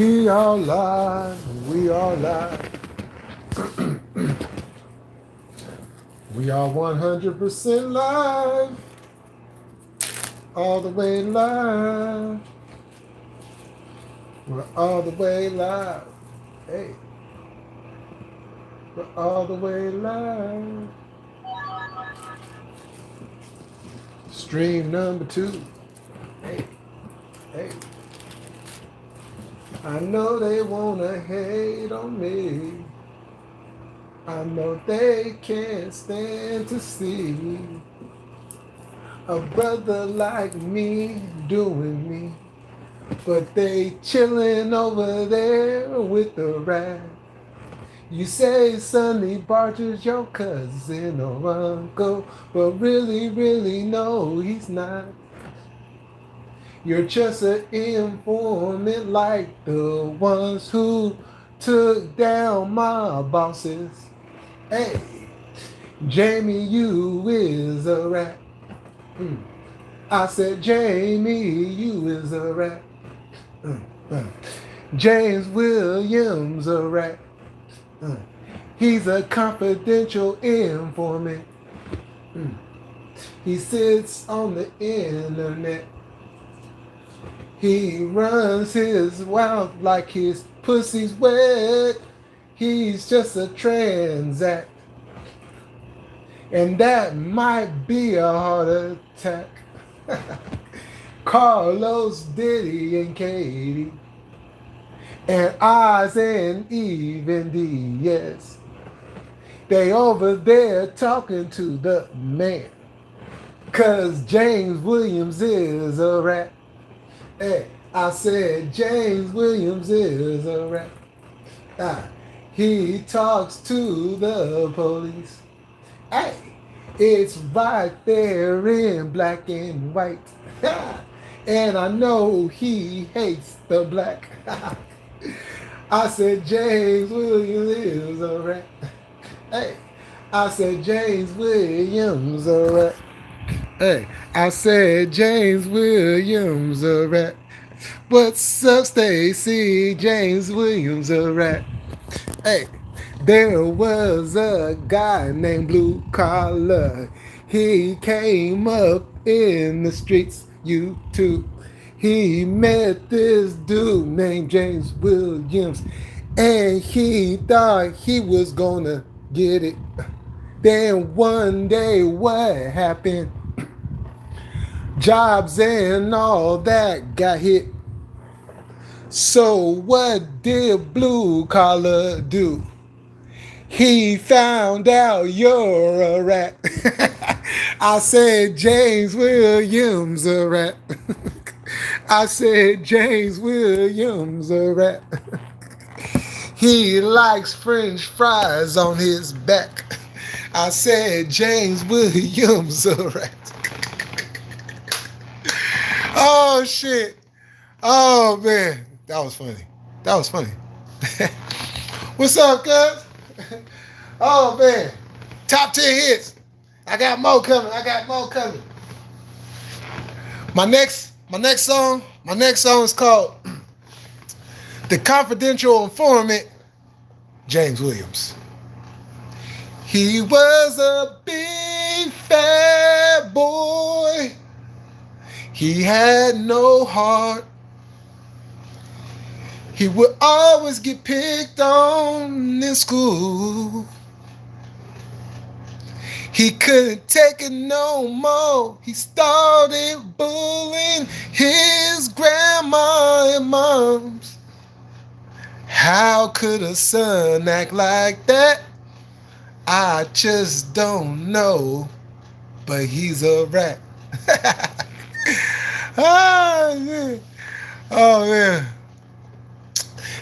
We are live, we are live. We are 100% live, all the way live. We're all the way live. Hey, we're all the way live. Stream number 2. Hey, hey. I know they wanna hate on me. I know they can't stand to see a brother like me doing me. But they chillin' over there with the rat. You say Sonny Barger's your cousin or uncle, but really, no, he's not. You're just an informant like the ones who took down my bosses. Hey, Jamie, you is a rat. I said, Jamie, you is a rat. James Williams, a rat. He's a confidential informant. He sits on the internet. He runs his mouth like his pussy's wet. He's just a transact. And that might be a heart attack. Carlos, Diddy, and Katie. And Oz and Eve and D, yes. They over there talking to the man. Cause James Williams is a rat. Hey, I said James Williams is a rat. He talks to the police. Hey, it's right there in black and white. And I know he hates the black. I said James Williams is a rat. Hey, I said James Williams a rat. Hey, I said James Williams a rat. What's up, Stacy? James Williams a rat. Hey, there was a guy named Blue Collar. He came up in the streets, you too. He met this dude named James Williams, and he thought he was gonna get it. Then one day, what happened? Jobs and all that got hit. So what did Blue Collar do? He found out you're a rat. I said James Williams a rat. I said James Williams a rat. He likes French fries on his back. I said James Williams a rat. Oh shit. Oh man. That was funny. That was funny. What's up, cuz? Oh man. Top 10 hits. I got more coming. I got more coming. My next song is called The Confidential Informant, James Williams. He was a big fat boy. He had no heart. He would always get picked on in school. He couldn't take it no more. He started bullying his grandma and moms. How could a son act like that? I just don't know. But he's a rat. Oh, man. Oh, man.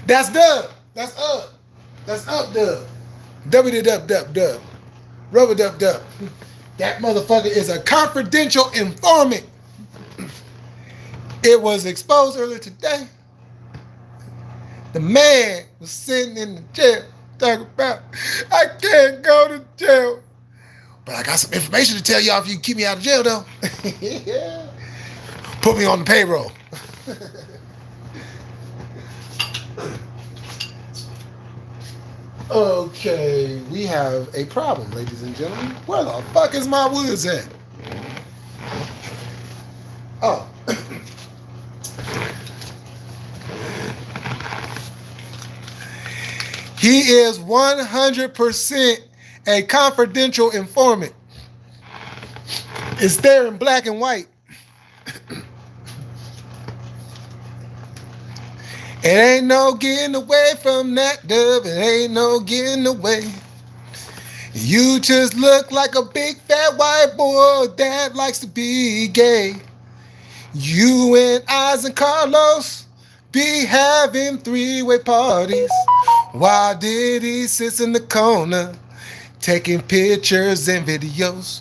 That's dub. That's up. That's up dub. Dub. Rubber dub. That motherfucker is a confidential informant. It was exposed earlier today. The man was sitting in the jail talking about, I can't go to jail. But I got some information to tell y'all if you can keep me out of jail, though. Put me on the payroll. Okay, we have a problem, ladies and gentlemen. Where the fuck is my woods at? Oh. He is 100% a confidential informant. It's there in black and white. It ain't no getting away from that dove. It ain't no getting away. You just look like a big fat white boy that likes to be gay. You and Oz and Carlos be having three-way parties while Diddy sits in the corner taking pictures and videos.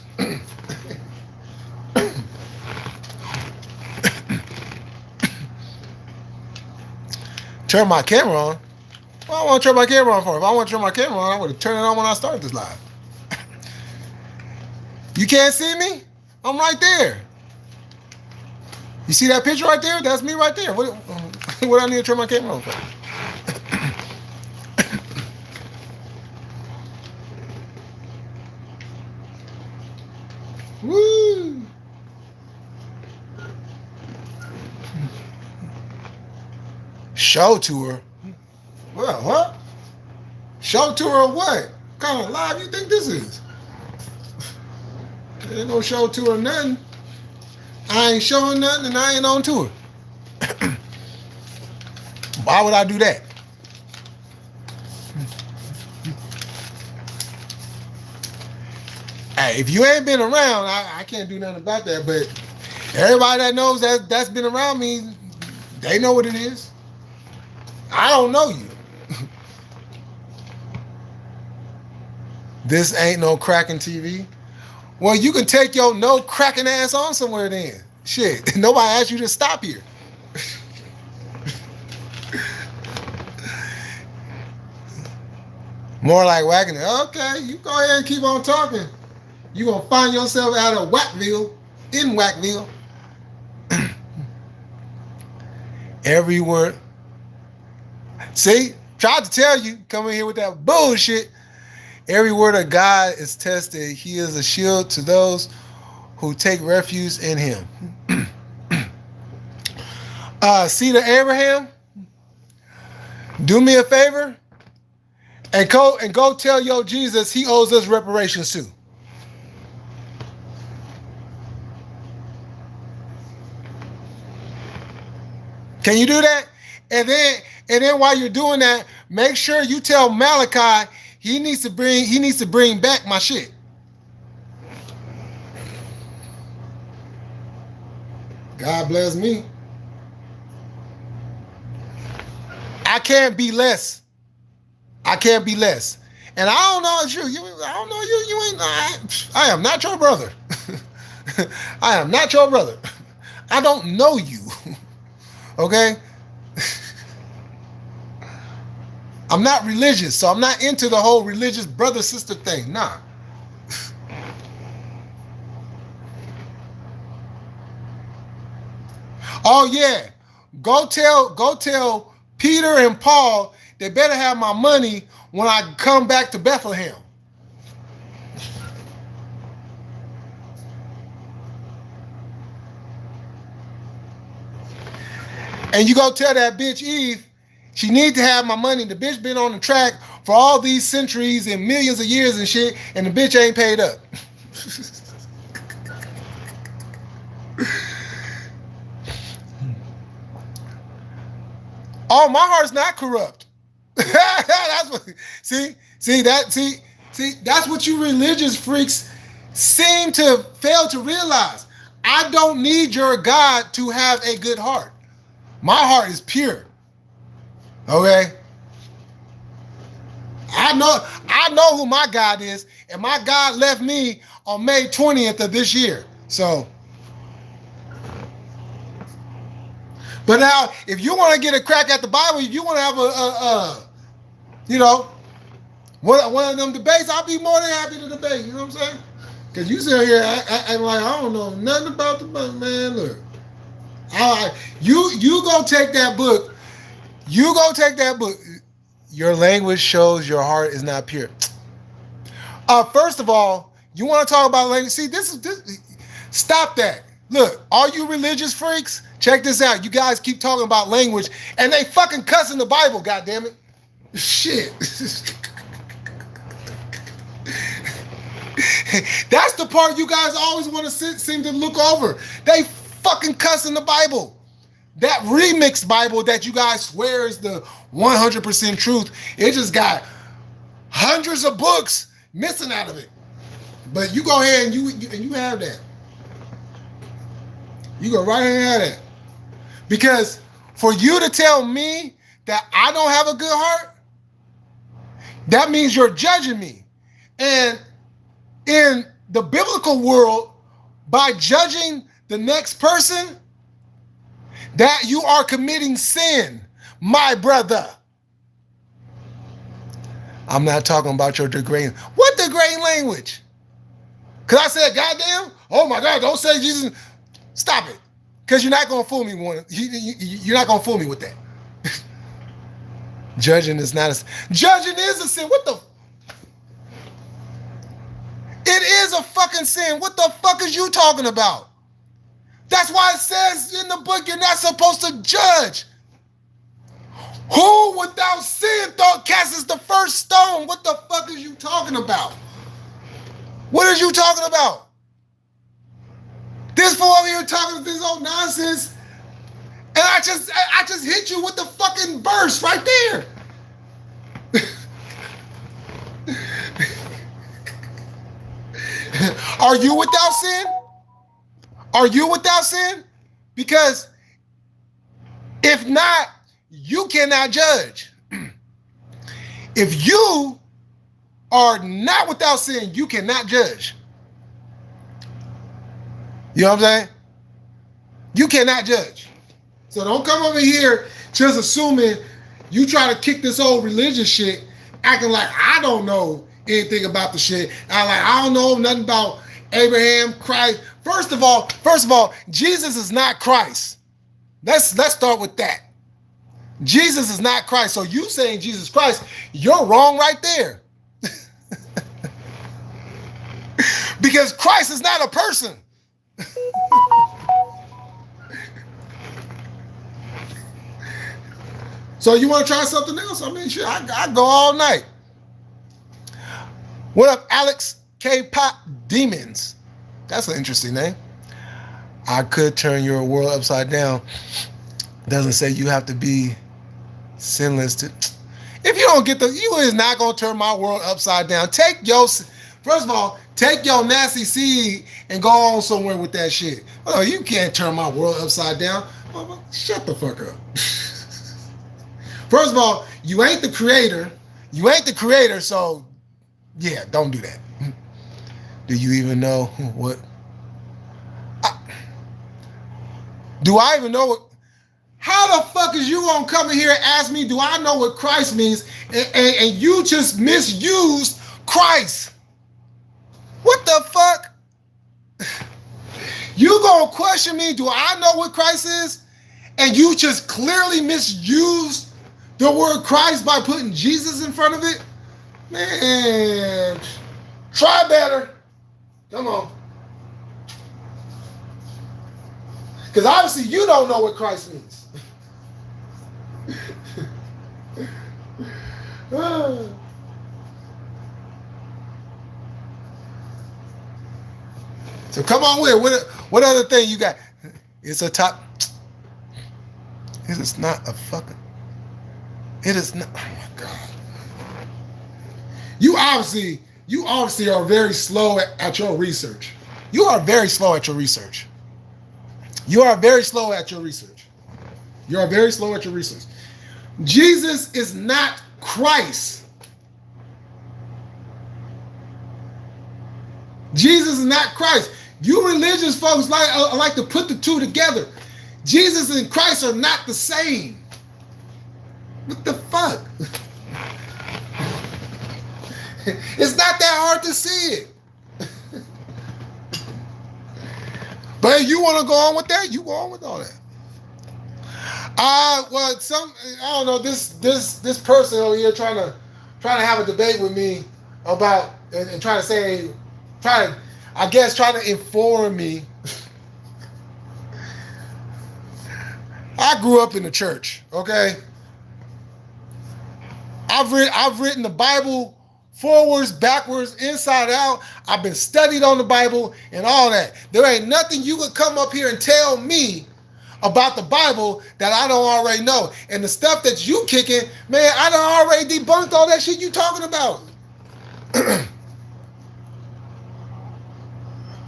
Turn my camera on. Well, I want to turn my camera on for. If I want to turn my camera on, I would have turned it on when I started this live. You can't see me? I'm right there. You see that picture right there? That's me right there. What I need to turn my camera on for? Woo! Show tour? Well, what? Show tour of what? What kind of live you think this is? There ain't no show tour or nothing. I ain't showing nothing and I ain't on tour. Why would I do that? Hey, if you ain't been around, I can't do nothing about that. But everybody that knows that's been around me, they know what it is. I don't know you. This ain't no Craccin TV. Well, you can take your no cracking ass on somewhere then. Shit, nobody asked you to stop here. More like whacking it. Okay, you go ahead and keep on talking. You gonna find yourself out of Whackville, in Whackville. Every word. See, tried to tell you, come in here with that bullshit. Every word of God is tested. He is a shield to those who take refuge in him. See the Abraham? Do me a favor and go tell your Jesus he owes us reparations too. Can you do that? And then while you're doing that, make sure you tell Malachi he needs to bring back my shit. God bless me. I can't be less. I can't be less. And I don't know it's you. I don't know you. You ain't. I am not your brother. I am not your brother. I don't know you. Okay? I'm not religious, so I'm not into the whole religious brother-sister thing. Nah. Oh yeah. Go tell Peter and Paul they better have my money when I come back to Bethlehem. And you go tell that bitch Eve, she need to have my money. The bitch been on the track for all these centuries and millions of years and shit, and the bitch ain't paid up. Oh, my heart's not corrupt. That's what, see, that's what you religious freaks seem to fail to realize. I don't need your God to have a good heart. My heart is pure. Okay? I know who my God is, and my God left me on May 20th of this year. So, but now, if you want to get a crack at the Bible, if you want to have one of them debates, I'll be more than happy to debate. You know what I'm saying? Because you sit here and like, I don't know nothing about the book, man. Look, you go take that book. You go take that book. Your language shows your heart is not pure. First of all, you want to talk about language? See, this. Stop that. Look, all you religious freaks, check this out. You guys keep talking about language, and they fucking cuss in the Bible. God damn it! Shit. That's the part you guys always want to seem to look over. They fucking cuss in the Bible. That remixed Bible that you guys swear is the 100% truth, it just got hundreds of books missing out of it. But you go ahead and you have that. You go right ahead and have that. Because for you to tell me that I don't have a good heart, that means you're judging me. And in the biblical world, by judging the next person, that you are committing sin, my brother. I'm not talking about your degrading. What degrading language? Because I said, goddamn, oh my God, don't say Jesus. Stop it. Because you're not going to fool me. You're not going to fool me with that. Judging is not a sin. Judging is a sin. What the? It is a fucking sin. What the fuck is you talking about? That's why it says in the book you're not supposed to judge. Who without sin casts the first stone? What the fuck is you talking about? What are you talking about? This fool over here talking this old nonsense, and I just hit you with the fucking verse right there. Are you without sin? Are you without sin? Because if not, you cannot judge. If you are not without sin, you cannot judge. You know what I'm saying? You cannot judge. So don't come over here just assuming you try to kick this old religious shit, acting like I don't know anything about the shit. I don't know nothing about Abraham, Christ. First of all, Jesus is not Christ. Let's start with that. Jesus is not Christ. So you saying Jesus Christ, you're wrong right there. Because Christ is not a person. So you want to try something else? I mean, shit, I go all night. What up, Alex K-Pop Demons? That's an interesting name. I could turn your world upside down. Doesn't say you have to be sinless to. If you don't get you is not gonna turn my world upside down. First of all, take your nasty seed and go on somewhere with that shit. Oh, you can't turn my world upside down. Well, shut the fuck up. First of all, you ain't the creator. You ain't the creator, so yeah, don't do that. Do you even know what? Do I even know what? How the fuck is you gonna come in here and ask me, do I know what Christ means? And you just misused Christ. What the fuck? You gonna question me, do I know what Christ is? And you just clearly misused the word Christ by putting Jesus in front of it? Man, try better. Come on. Because obviously you don't know what Christ means. So come on with it. What other thing you got? It's a top. It is not a fucking. It is not. Oh my God. You obviously are very slow at your research. You are very slow at your research. You are very slow at your research. You are very slow at your research. Jesus is not Christ. Jesus is not Christ. You religious folks like to put the two together. Jesus and Christ are not the same. What the fuck? It's not that hard to see it. But if you want to go on with that, you go on with all that. Well, I don't know, this person over here trying to have a debate with me about and trying to say, trying to inform me. I grew up in the church, okay? I've written the Bible forwards, backwards, inside out. I've been studied on the Bible and all that. There ain't nothing you could come up here and tell me about the Bible that I don't already know. And the stuff that you kicking, man, I done already debunked all that shit you talking about.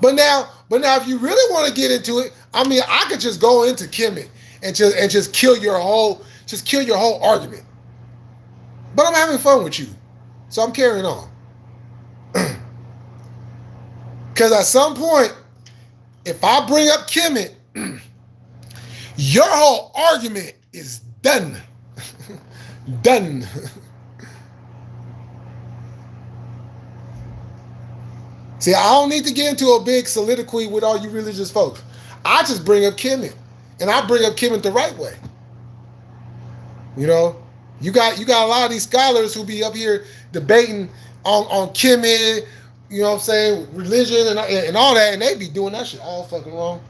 But now, if you really want to get into it, I mean, I could just go into Kemet and just kill your whole argument. But I'm having fun with you, so I'm carrying on. Because at some point, if I bring up Kemet, your whole argument is done. Done. See, I don't need to get into a big soliloquy with all you religious folks. I just bring up Kemet, and I bring up Kemet the right way. You know, you got a lot of these scholars who be up here debating on Kemet, you know what I'm saying, religion and all that, and they be doing that shit all fucking wrong.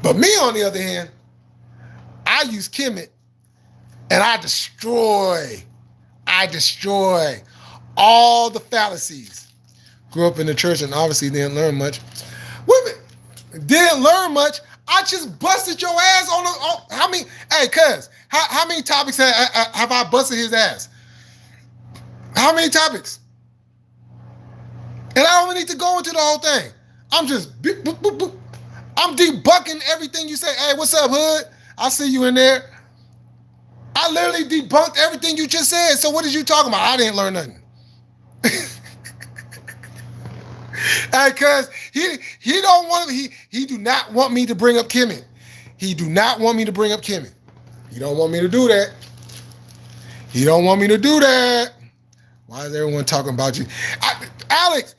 But me, on the other hand, I use Kemet, and I destroy all the fallacies. Grew up in the church and obviously didn't learn much. Didn't learn much. I just busted your ass on how many? Hey, cuz, how many topics have I busted his ass? How many topics? And I don't need to go into the whole thing. I'm just boop, boop, boop, boop. I'm debunking everything you say. Hey, what's up, hood? I see you in there. I literally debunked everything you just said. So what is you talking about? I didn't learn nothing. Hey, cuz he don't want he do not want me to bring up Kemet. He do not want me to bring up Kemet. He don't want me to do that. He don't want me to do that. Why is everyone talking about you? Alex,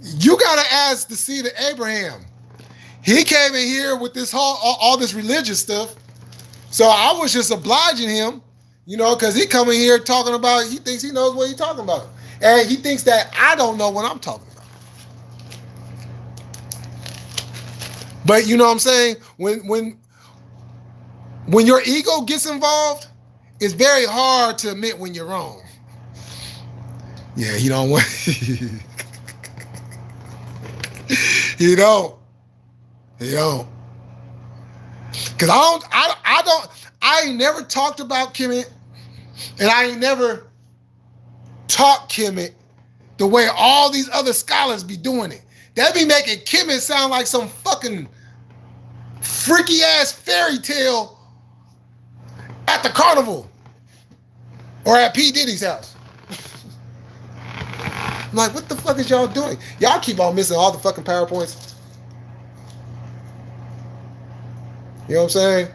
you gotta ask the seed of Abraham. He came in here with this whole all this religious stuff. So I was just obliging him, you know, because he coming here talking about, he thinks he knows what he's talking about. And he thinks that I don't know what I'm talking about. But you know what I'm saying? When your ego gets involved, it's very hard to admit when you're wrong. Yeah, he don't want He don't. Cause I ain't never talked about Kemet, and I ain't never taught Kemet the way all these other scholars be doing it. They be making Kemet sound like some fucking freaky ass fairy tale at the carnival or at P. Diddy's house. I'm like, what the fuck is y'all doing? Y'all keep on missing all the fucking PowerPoints. You know what I'm saying?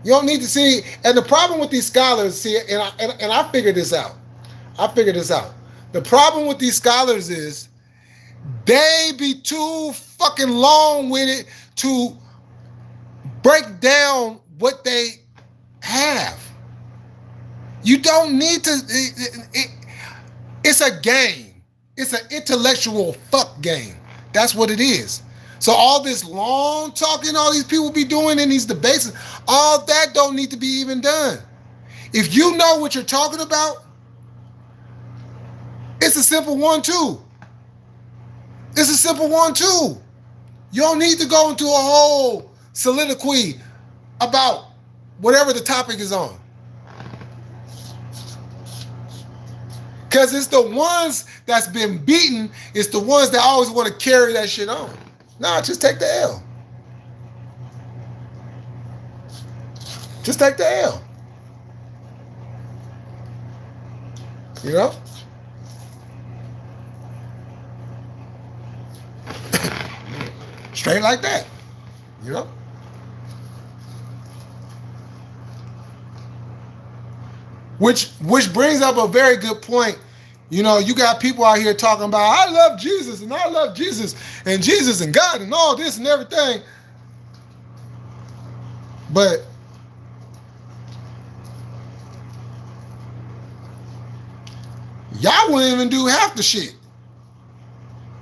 You don't need to see. And the problem with these scholars, see, and I figured this out. The problem with these scholars is they be too fucking long with it to break down what they have. You don't need to. It's a game. It's an intellectual fuck game. That's what it is. So all this long talking all these people be doing in these debates, all that don't need to be even done. If you know what you're talking about, it's a simple 1-2. It's a simple 1-2. You don't need to go into a whole soliloquy about whatever the topic is on. Because it's the ones that's been beaten, it's the ones that always want to carry that shit on. Nah, just take the L. Just take the L. You know? Straight like that. You know? Which brings up a very good point You know, you got people out here talking about, I love Jesus and I love Jesus and God and all this and everything. But y'all wouldn't even do half the shit.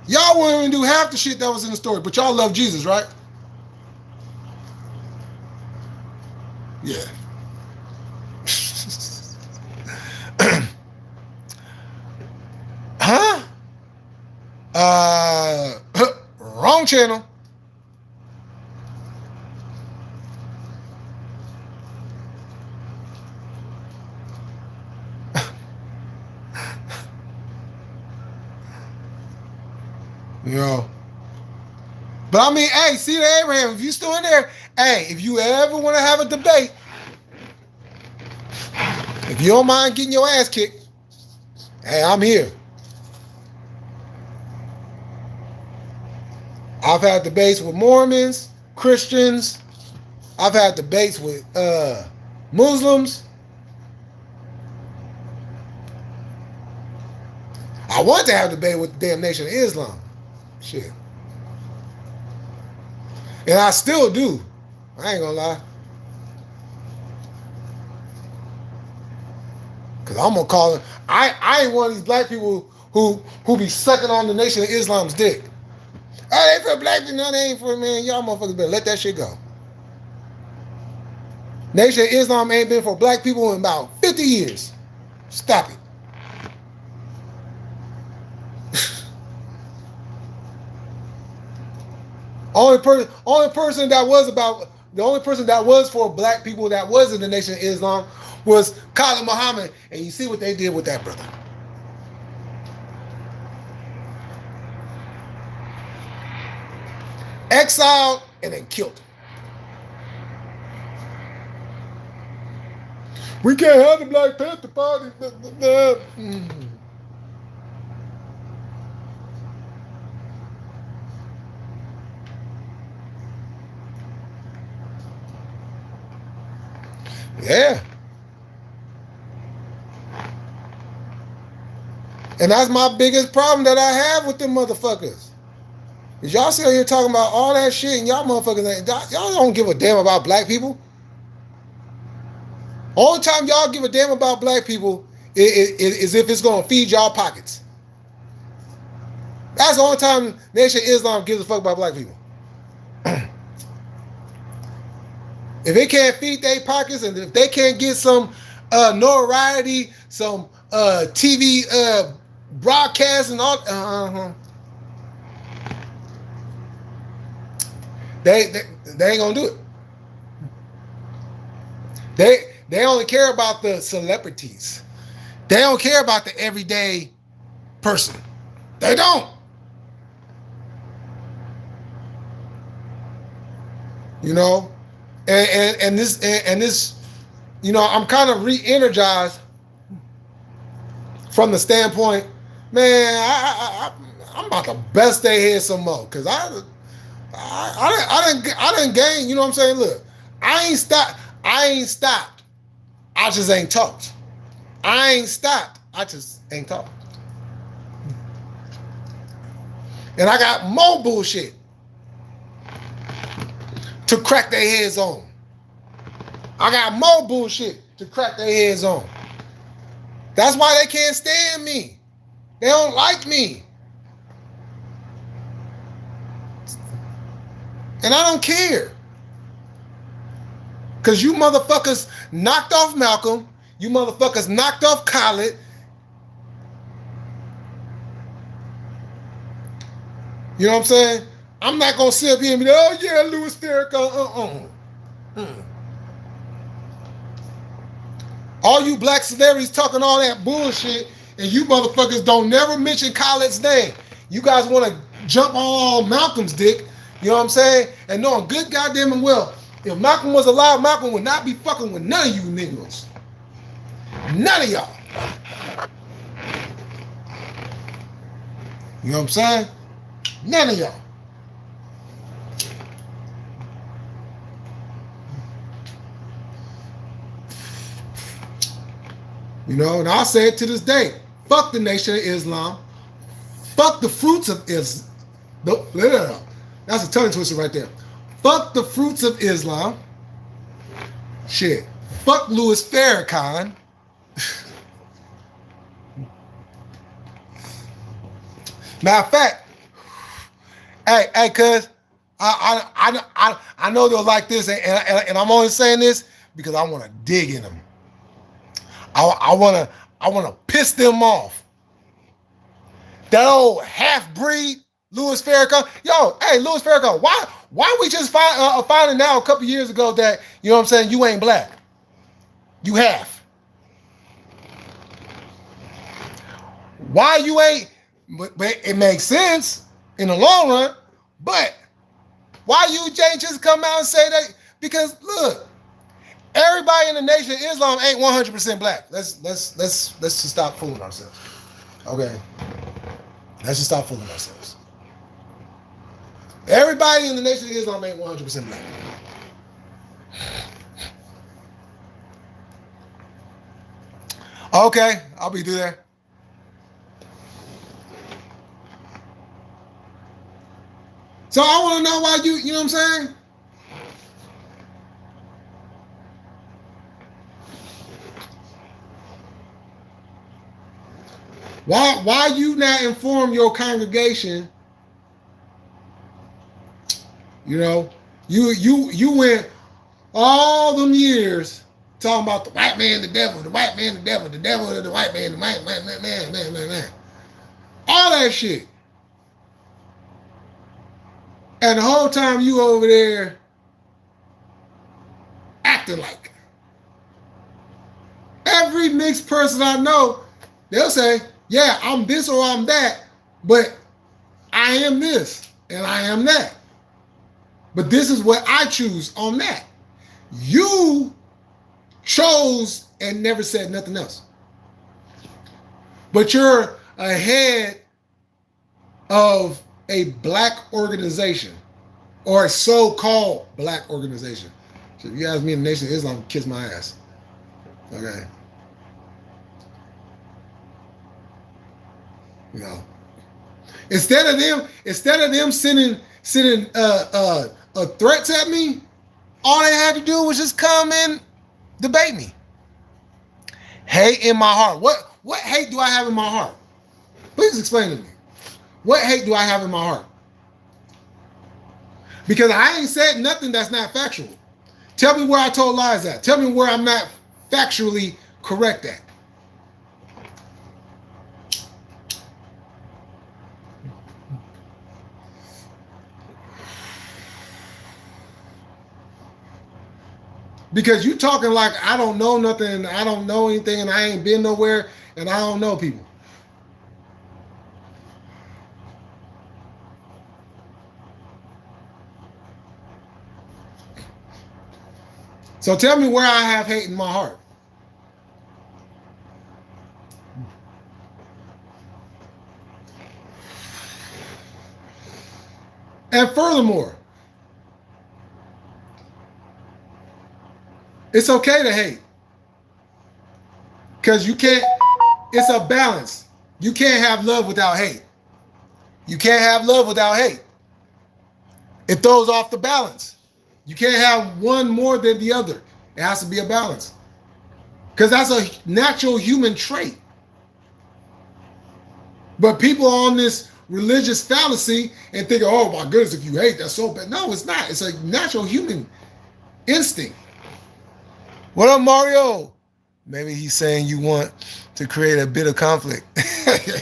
Y'all wouldn't even do half the shit that was in the story. But y'all love Jesus, right? Yeah. Huh? Wrong channel. You know. But I mean, hey, see the Abraham, if you still in there, hey, if you ever want to have a debate, if you don't mind getting your ass kicked, hey, I'm here. I've had debates with Mormons, Christians. I've had debates with Muslims. I want to have a debate with the damn Nation of Islam. Shit. And I still do. I ain't gonna lie. Cause I'm gonna call it. I ain't one of these black people who be sucking on the Nation of Islam's dick. Oh, they for black people, no, they ain't for, man. Y'all motherfuckers better let that shit go. Nation of Islam ain't been for black people in about 50 years. Stop it. The only person that was for black people that was in the Nation of Islam was Khalid Muhammad, and you see what they did with that brother. Exiled and then killed him. We can't have the Black Panther Party. Yeah. And that's my biggest problem that I have with them motherfuckers. Is y'all sit here talking about all that shit and y'all motherfuckers, y'all don't give a damn about black people. Only time y'all give a damn about black people is if it's going to feed y'all pockets. That's the only time Nation of Islam gives a fuck about black people. If they can't feed their pockets and if they can't get some notoriety, some TV broadcasts and all, they ain't gonna do it. They only care about the celebrities. They don't care about the everyday person. They don't. You know, and this, you know, I'm kind of re-energized from the standpoint, man. I'm about to bust their head some more because I didn't gain. You know what I'm saying? Look, I ain't stopped. I just ain't talked. I ain't stopped. I just ain't talked. And I got more bullshit to crack their heads on. I got more bullshit to crack their heads on. That's why they can't stand me. They don't like me. And I don't care. Because you motherfuckers knocked off Malcolm. You motherfuckers knocked off Khalid. You know what I'm saying? I'm not going to sit up here and be like, oh yeah, Louis Farrakhan. All you black celebrities talking all that bullshit and you motherfuckers don't never mention Khalid's name. You guys want to jump on Malcolm's dick. You know what I'm saying? And knowing good goddamn and well, if Malcolm was alive, Malcolm would not be fucking with none of you niggas. None of y'all. You know what I'm saying? None of y'all. You know, and I'll say it to this day. Fuck the Nation of Islam. Fuck the fruits of Islam. That's a tongue twister right there. Fuck the fruits of Islam. Shit. Fuck Louis Farrakhan. Matter of fact, hey, cuz I know they'll like this, and I'm only saying this because I want to dig in them. I want to piss them off. That old half-breed Louis Farrakhan. Yo, hey, Louis Farrakhan, why we just finding out a couple years ago that, you know what I'm saying, you ain't black? You half. Why you ain't, but it makes sense in the long run, but why you ain't just come out and say that? Because look, everybody in the Nation of Islam ain't 100% black. Let's just stop fooling ourselves. Okay? Let's just stop fooling ourselves. Everybody in the Nation of Islam ain't 100% black. Okay, I'll be through there. So I want to know why you know what I'm saying? Why you not inform your congregation? You know, you went all them years talking about the white man, the devil, the white man, the devil, the devil, the white man, the white man. All that shit. And the whole time you over there acting like. Every mixed person I know, they'll say, yeah, I'm this or I'm that, but I am this and I am that. But this is what I choose on that. You chose and never said nothing else. But you're ahead of a black organization or a so-called black organization. So if you ask me in the Nation of Islam, kiss my ass. Okay. You know. Instead of them sending threats at me, all they had to do was just come and debate me. Hate in my heart. What hate do I have in my heart? Please explain to me. What hate do I have in my heart? Because I ain't said nothing that's not factual. Tell me where I told lies at. Tell me where I'm not factually correct at. Because you talking like I don't know nothing, I don't know anything, and I ain't been nowhere, and I don't know people. So tell me where I have hate in my heart. And furthermore, it's okay to hate. Because you can't, it's a balance. You can't have love without hate. You can't have love without hate. It throws off the balance. You can't have one more than the other. It has to be a balance. Because that's a natural human trait. But people on this religious fallacy and think, oh my goodness, if you hate, that's so bad. No, it's not. It's a natural human instinct. What up, Mario? Maybe he's saying you want to create a bit of conflict. Hey,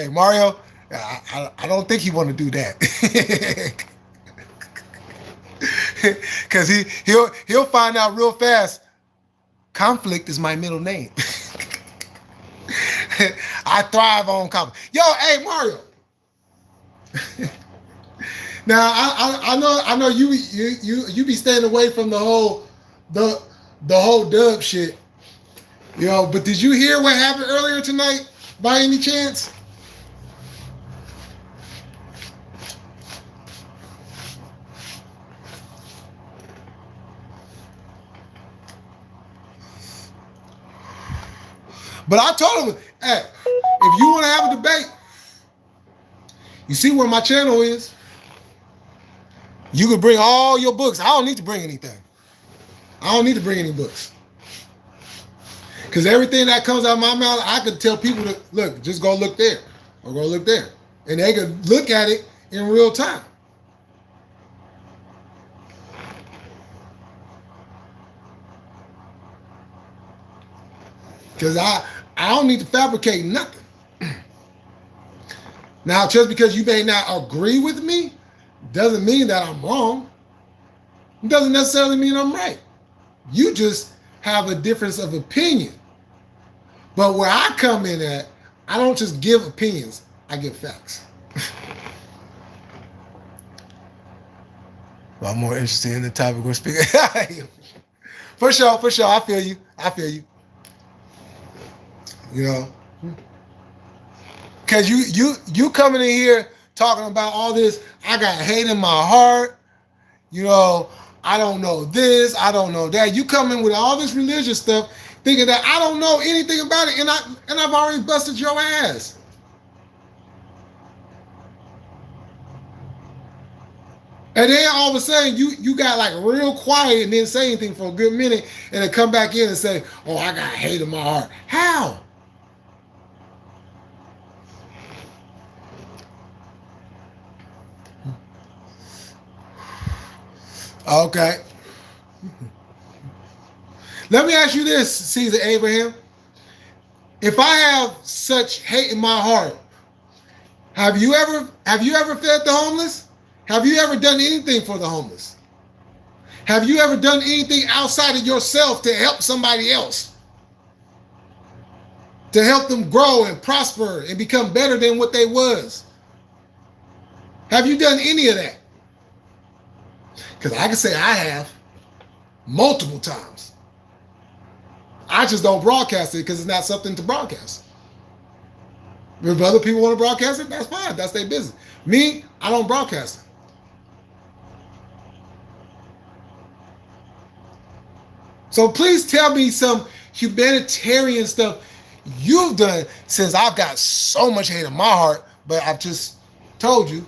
Mario, I don't think he want to do that. Because he'll find out real fast. Conflict is my middle name. I thrive on conflict. Yo, hey, Mario. Now I know you be staying away from the whole dub shit, you know. But did you hear what happened earlier tonight by any chance? But I told him, hey, if you want to have a debate, you see where my channel is. You can bring all your books. I don't need to bring anything. I don't need to bring any books. Because everything that comes out of my mouth, I could tell people to, look, just go look there or go look there. And they could look at it in real time. Because I don't need to fabricate nothing. Now, just because you may not agree with me doesn't mean that I'm wrong. It doesn't necessarily mean I'm right. You just have a difference of opinion. But where I come in at, I don't just give opinions, I give facts. Well, I'm more interested in the topic we're speaking. For sure, I feel you. You know? Because you coming in here talking about all this, I got hate in my heart, you know, I don't know this, I don't know that. You come in with all this religious stuff, thinking that I don't know anything about it, and I've already busted your ass. And then all of a sudden you got like real quiet and didn't say anything for a good minute, and then come back in and say, oh, I got hate in my heart. How? Okay. Let me ask you this, Caesar Abraham. If I have such hate in my heart, have you ever fed the homeless? Have you ever done anything for the homeless? Have you ever done anything outside of yourself to help somebody else? To help them grow and prosper and become better than what they was? Have you done any of that? Because I can say I have multiple times. I just don't broadcast it because it's not something to broadcast. If other people want to broadcast it, that's fine. That's their business. Me, I don't broadcast it. So please tell me some humanitarian stuff you've done, since I've got so much hate in my heart, but I've just told you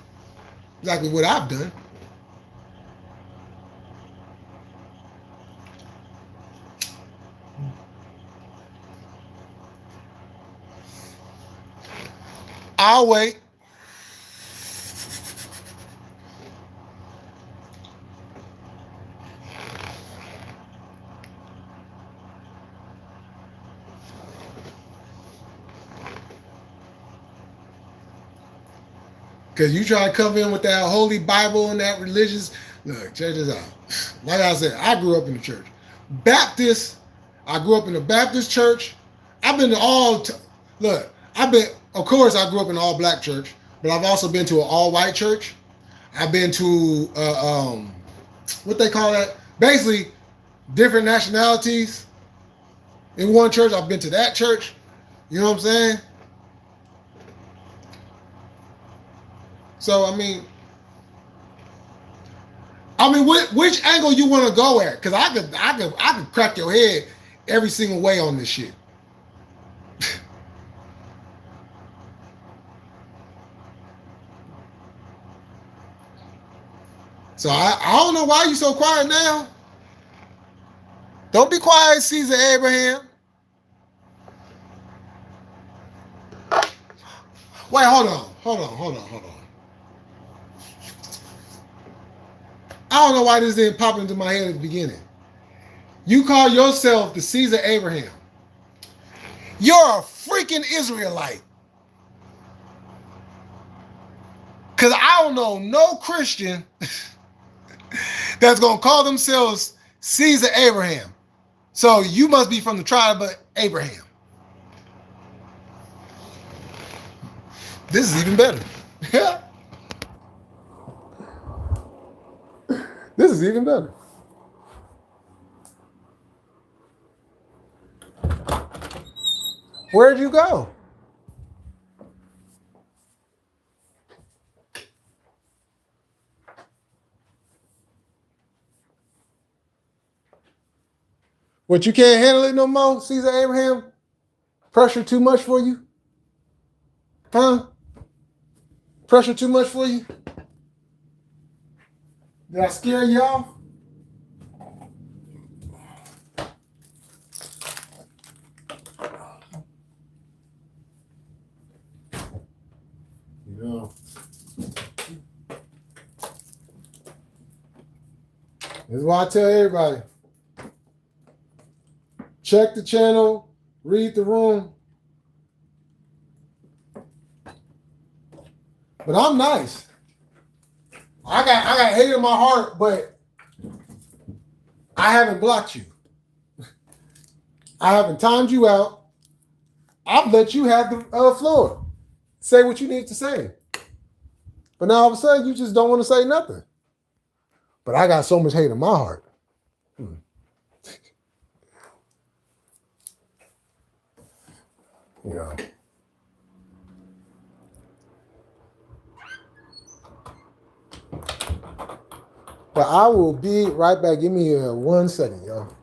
exactly what I've done. I'll wait. Because you try to come in with that Holy Bible and that religious. Look, check this out. Like I said, I grew up in the church. Baptist, I grew up in a Baptist church. I've been to all, look, of course, I grew up in an all-black church, but I've also been to an all-white church. I've been to, what they call that? Basically, different nationalities. In one church, I've been to that church. You know what I'm saying? So, I mean, which angle you want to go at? Because I could crack your head every single way on this shit. So I don't know why you so quiet now. Don't be quiet, Caesar Abraham. Wait, hold on. I don't know why this didn't pop into my head at the beginning. You call yourself the Caesar Abraham. You're a freaking Israelite. Because I don't know no Christian that's going to call themselves Caesar Abraham. So you must be from the tribe of Abraham. This is even better. This is even better. Where'd you go? What, you can't handle it no more, Caesar Abraham? Pressure too much for you? Huh? Pressure too much for you? Did I scare you off? You know, this is why I tell everybody, check the channel, read the room. But I'm nice. I got hate in my heart, but I haven't blocked you. I haven't timed you out. I've let you have the floor. Say what you need to say. But now all of a sudden, you just don't want to say nothing. But I got so much hate in my heart. You know. But I will be right back. Give me 1 second, y'all.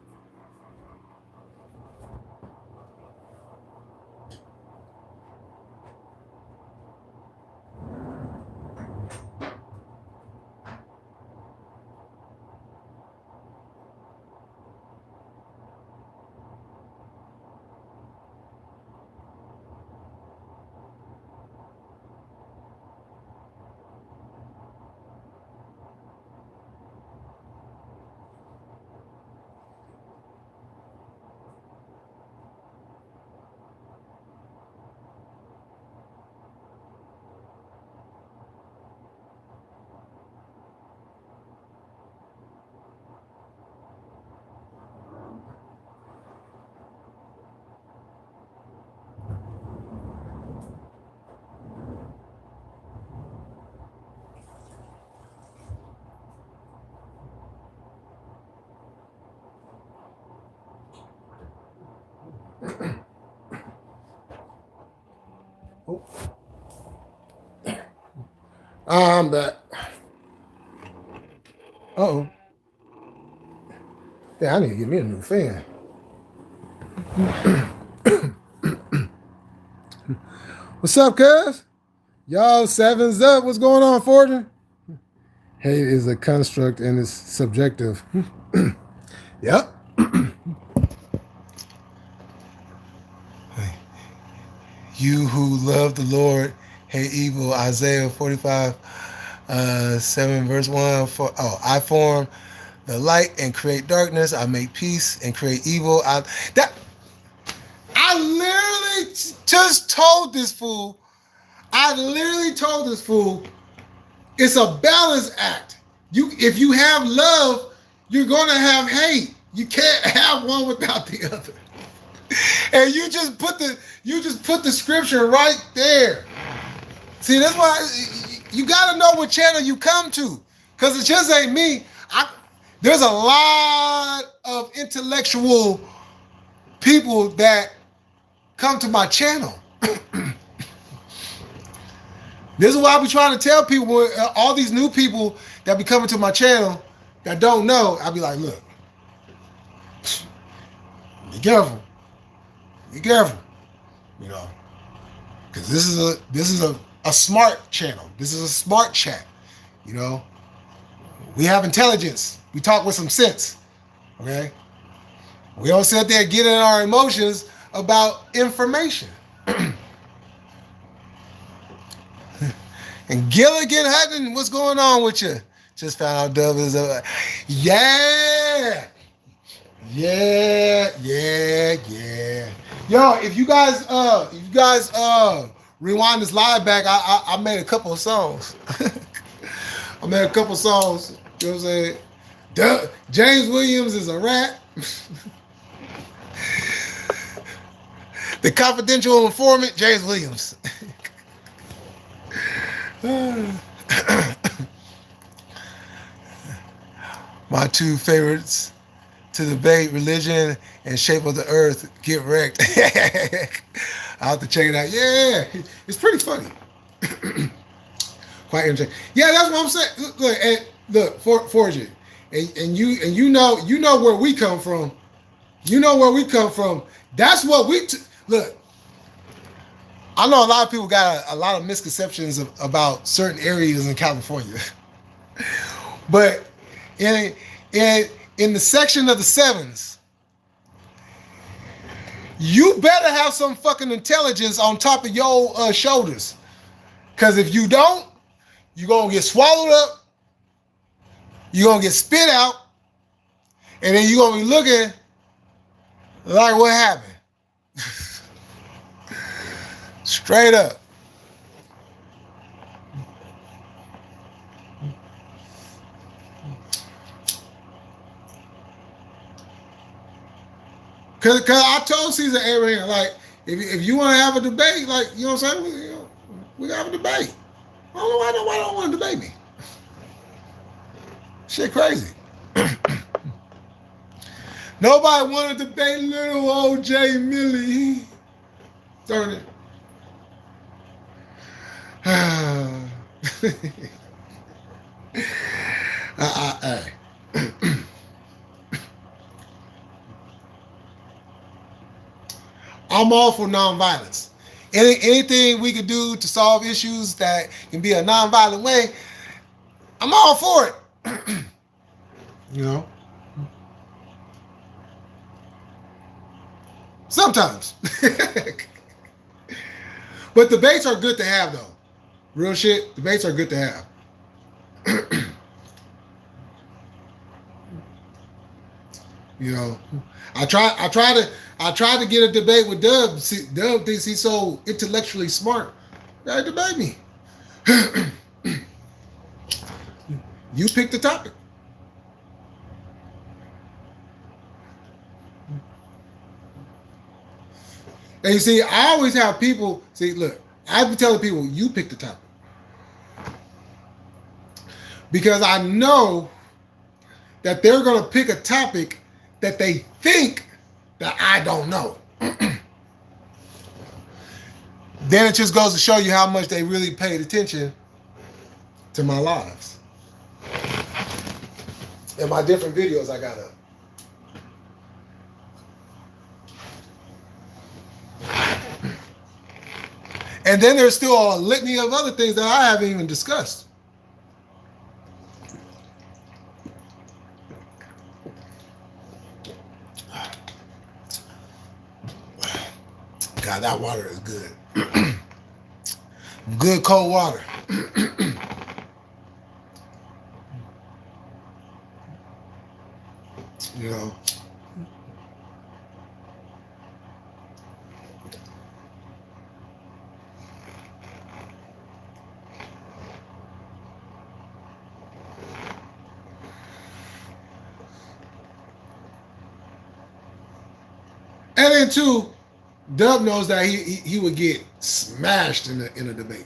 Oh. I'm back. Uh-oh. Yeah, I need to get me a new fan. What's up, cuz? Y'all, sevens up. What's going on, Fortune? Hate is a construct and it's subjective. Yep. You who love the Lord, hate evil. Isaiah 45, 7 verse 1. I form the light and create darkness. I make peace and create evil. I literally just told this fool. It's a balance act. If you have love, you're gonna have hate. You can't have one without the other. And you just put the scripture right there. See, that's why you gotta know what channel you come to, because it just ain't me. There's a lot of intellectual people that come to my channel. This is why I be trying to tell people, all these new people that be coming to my channel that don't know, I be like, look, be careful. Be careful, you know, because this is a smart channel. This is a smart chat, you know. We have intelligence. We talk with some sense, okay? We don't sit there getting our emotions about information. And Gilligan Hutton, what's going on with you? Just found out Dove is yeah. Yo, if you guys rewind this live back, I made a couple of songs. You know what I'm saying? James Williams is a rat. The confidential informant, James Williams. My two favorites to debate, religion and shape of the earth, get wrecked. I'll have to check it out. Yeah, it's pretty funny. Quite interesting. Yeah, that's what I'm saying. Look, Fortune, and you know where we come from. You know where we come from. That's what look. I know a lot of people got a lot of misconceptions about certain areas in California, but in in in the section of the sevens, you better have some fucking intelligence on top of your shoulders, because if you don't, you're gonna get swallowed up, you're gonna get spit out, and then you're gonna be looking like what happened. Straight up. Cause I told Caesar Abraham, like, if you want to have a debate, like, you know what I'm saying, we gotta have a debate. I don't know why nobody don't want to debate me. Shit crazy. Nobody want to debate little old J Millie. Darn it. I'm all for nonviolence. Anything we could do to solve issues that can be a nonviolent way, I'm all for it. You know? Sometimes. But debates are good to have, though. Real shit, debates are good to have. You know, I tried to get a debate with Dub. See, Dub thinks he's so intellectually smart. You gotta debate me. You pick the topic. And you see, I always have people, see, look, I've been telling people, you pick the topic. Because I know that they're going to pick a topic that they think that I don't know. Then it just goes to show you how much they really paid attention to my lives. And my different videos I got up. And then there's still a litany of other things that I haven't even discussed. God, that water is good. Good cold water. You know. And then too, Dub knows that he would get smashed in a debate.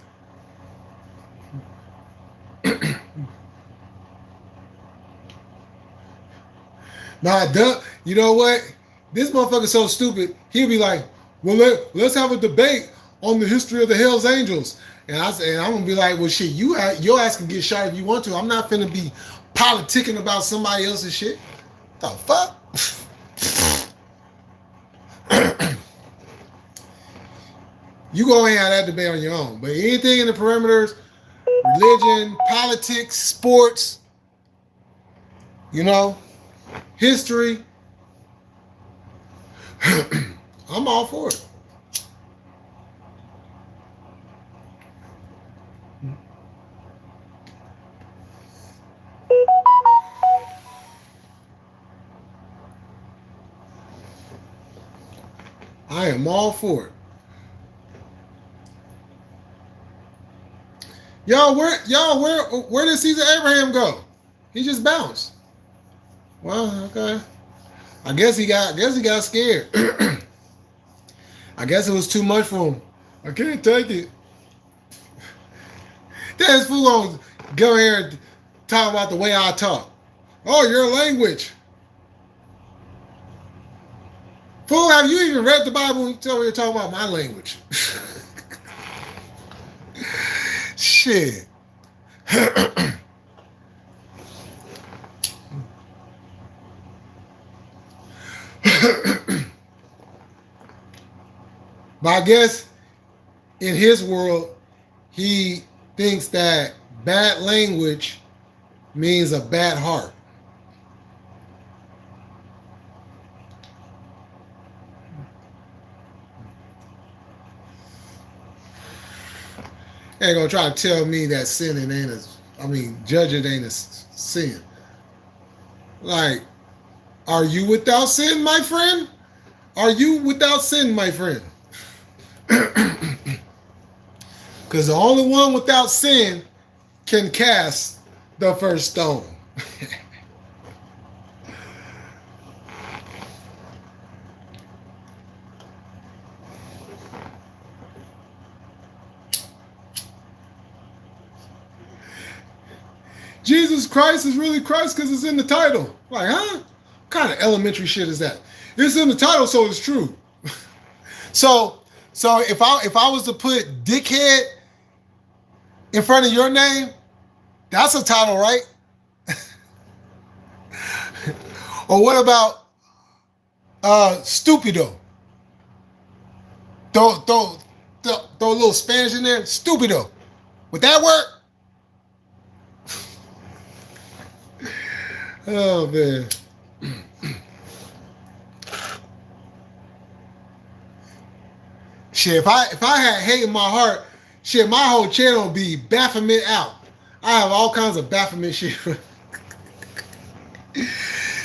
Nah, Dub, you know what? This motherfucker's so stupid. He'll be like, "Well, let's have a debate on the history of the Hells Angels." And I'm gonna be like, "Well, shit, your ass can get shot if you want to. I'm not finna be politicking about somebody else's shit. The fuck." You go ahead and have that debate on your own. But anything in the perimeters, religion, politics, sports, you know, history, I'm all for it. I am all for it. Where did Caesar Abraham go? He just bounced. Well, okay. I guess he got scared. I guess it was too much for him. I can't take it. Then this fool gonna go here and talk about the way I talk. Oh, your language. Fool, have you even read the Bible and tell me you're talking about my language? Shit. But I guess in his world, he thinks that bad language means a bad heart. Ain't gonna try to tell me that sinning ain't judging ain't a sin. Like, are you without sin, my friend? Are you without sin, my friend? Because the only one without sin can cast the first stone. Jesus Christ is really Christ because it's in the title. Like, huh? What kind of elementary shit is that? It's in the title, so it's true. So if I was to put dickhead in front of your name, that's a title, right? Or what about stupido? Throw a little Spanish in there. Stupido. Would that work? Oh man. Shit, if I had hate in my heart, shit, my whole channel would be Baphomet out. I have all kinds of Baphomet shit.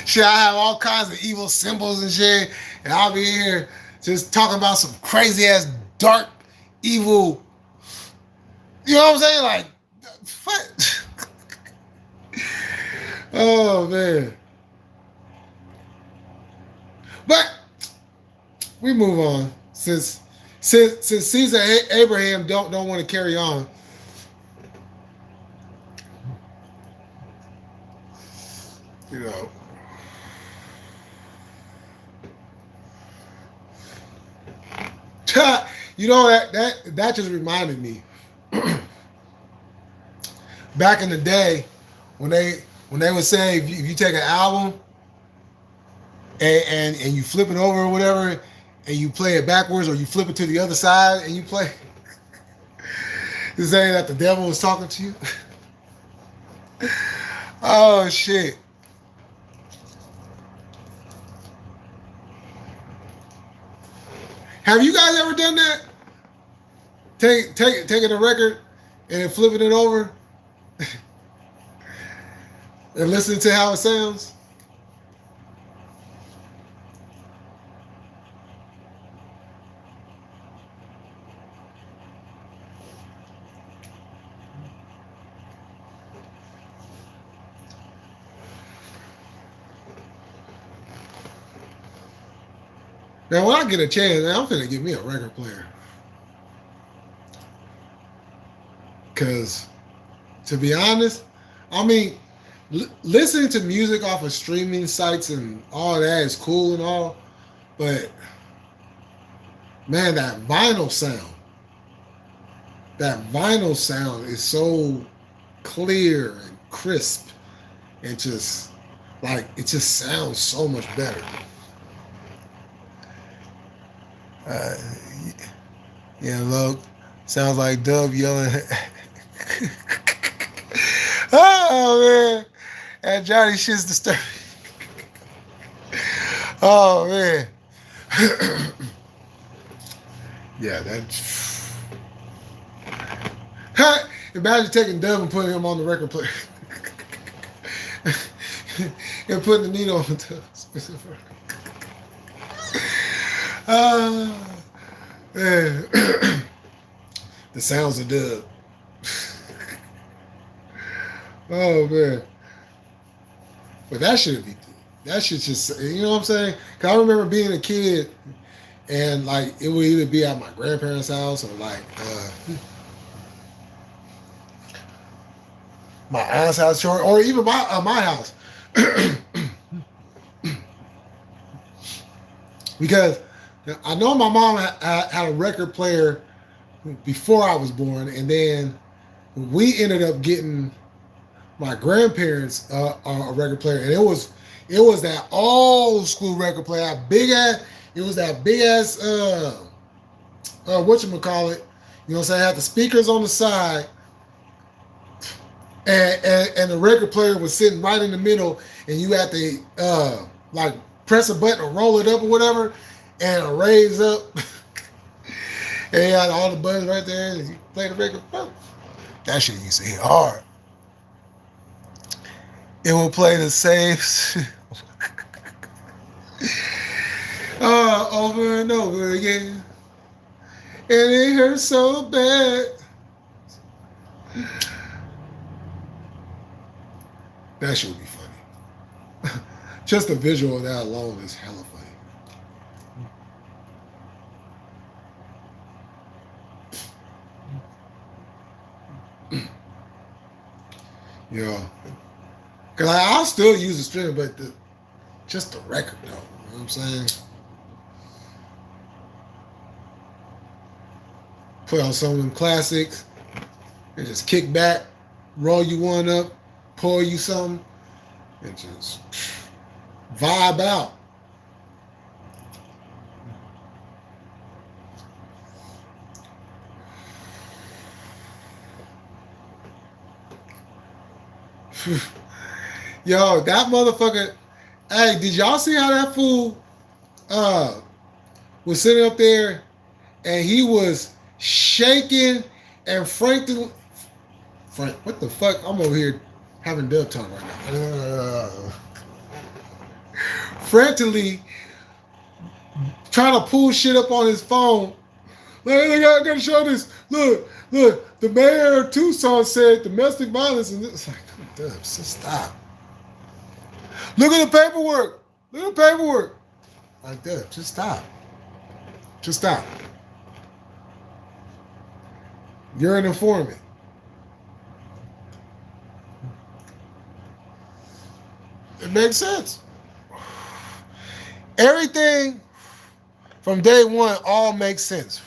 Shit, I have all kinds of evil symbols and shit, and I'll be here just talking about some crazy ass dark evil. You know what I'm saying? Like, what? Oh man. But we move on since Caesar Abraham don't want to carry on. You know. You know that just reminded me. Back in the day, when they would say if you take an album and you flip it over or whatever, and you play it backwards or you flip it to the other side and you play, you saying that the devil was talking to you. Oh shit. Have you guys ever done that? Taking a record and flipping it over and listening to how it sounds? Now, when I get a chance, man, I'm finna get me a record player. Because, to be honest, I mean, listening to music off of streaming sites and all that is cool and all, but, man, that vinyl sound is so clear and crisp. It just sounds so much better. Yeah, look, sounds like Dub yelling. Oh man, and Johnny shit's disturbing. Oh man. Yeah, that's. Imagine taking Dub and putting him on the record player and putting the needle on the specific. Man. The sounds of Dub. Oh man. But that should just, you know what I'm saying? Cause I remember being a kid and like it would either be at my grandparents' house or like my aunt's house or even my house. Because I know my mom had a record player before I was born, and then we ended up getting my grandparents a record player, and it was that old school record player, it was that big ass whatchamacallit. You know what I'm saying? Had the speakers on the side, and the record player was sitting right in the middle, and you had to like press a button or roll it up or whatever, and raise up. And you had all the buttons right there, and you play the record. That shit used to hit hard. It will play the same over and over again. And it hurts so bad. That shit would be funny. Just the visual of that alone is hella funny. Yeah. Because I'll still use the string, but just the record, though. You know what I'm saying? Put on some of them classics and just kick back, roll you one up, pour you something, and just vibe out. Yo, that motherfucker. Hey, did y'all see how that fool was sitting up there and he was shaking and Frank, what the fuck? I'm over here having dub talk right now. Frantically trying to pull shit up on his phone. Look, I gotta show this. Look. The mayor of Tucson said domestic violence, and it's like, just stop. Look at the paperwork. Like that, just stop. You're an informant. It makes sense. Everything from day one all makes sense.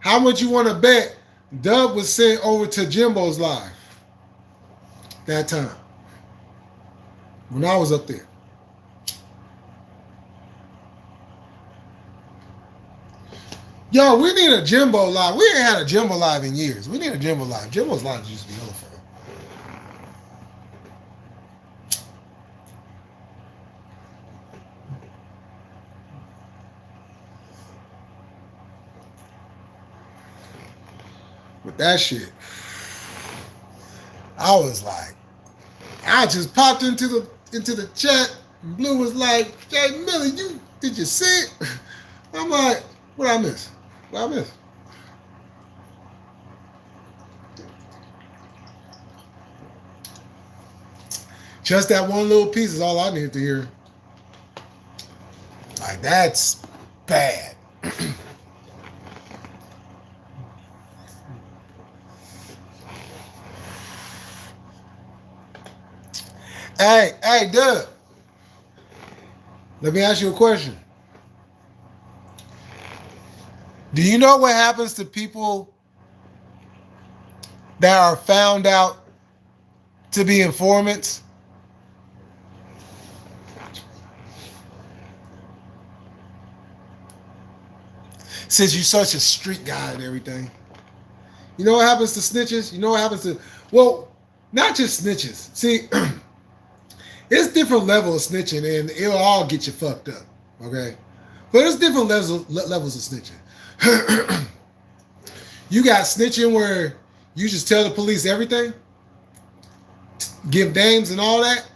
How much you want to bet Dub was sent over to Jimbo's live that time when I was up there? Yo, we need a Jimbo live. We ain't had a Jimbo live in years. We need a Jimbo live. Jimbo's live used to be hella fun. With that shit, I was like, I just popped into the chat, and Blue was like, J Militant, did you see it? I'm like, what I miss? Just that one little piece is all I needed to hear. Like, that's bad. Hey, Dub. Let me ask you a question. Do you know what happens to people that are found out to be informants? Since you're such a street guy and everything. You know what happens to snitches? You know what happens to, well, not just snitches. See, it's different levels of snitching, and it'll all get you fucked up, okay? But there's different levels of snitching. You got snitching where you just tell the police everything, give names and all that.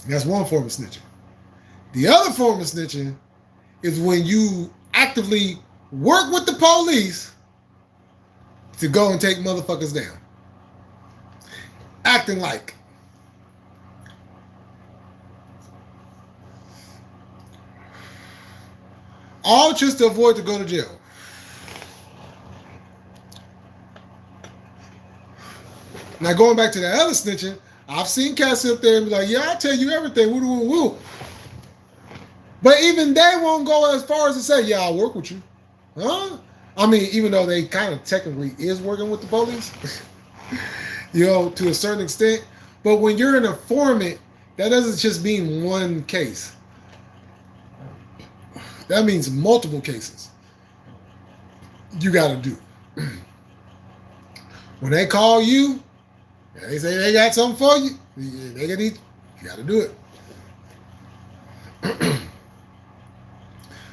That's one form of snitching. The other form of snitching is when you actively work with the police to go and take motherfuckers down. Acting like. All just to avoid to go to jail. Now going back to that other snitching, I've seen cats sit up there and be like, yeah, I tell you everything, woo. But even they won't go as far as to say, yeah, I'll work with you. Huh? I mean, even though they kind of technically is working with the police, you know, to a certain extent. But when you're an informant, that doesn't just mean one case. That means multiple cases you got to do. When they call you, they say they got something for you, you got to do it.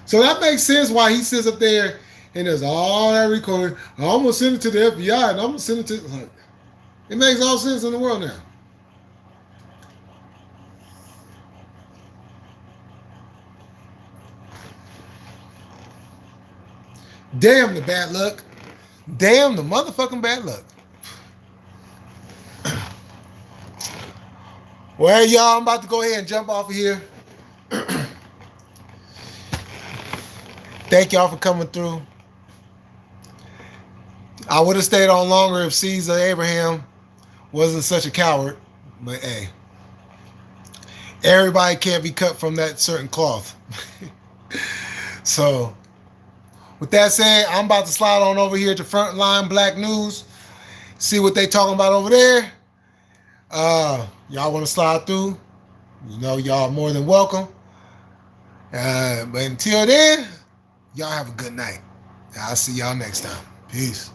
So that makes sense why he sits up there and there's all that recording. I'm going to send it to the FBI and I'm going to send it to... Like, it makes all sense in the world now. Damn the bad luck. Damn the motherfucking bad luck. Well, y'all, I'm about to go ahead and jump off of here. Thank y'all for coming through. I would have stayed on longer if Caesar Abraham wasn't such a coward. But hey, everybody can't be cut from that certain cloth. So, with that said, I'm about to slide on over here to Frontline Black News. See what they talking about over there. Y'all want to slide through? You know, y'all are more than welcome. But until then, y'all have a good night. I'll see y'all next time. Peace.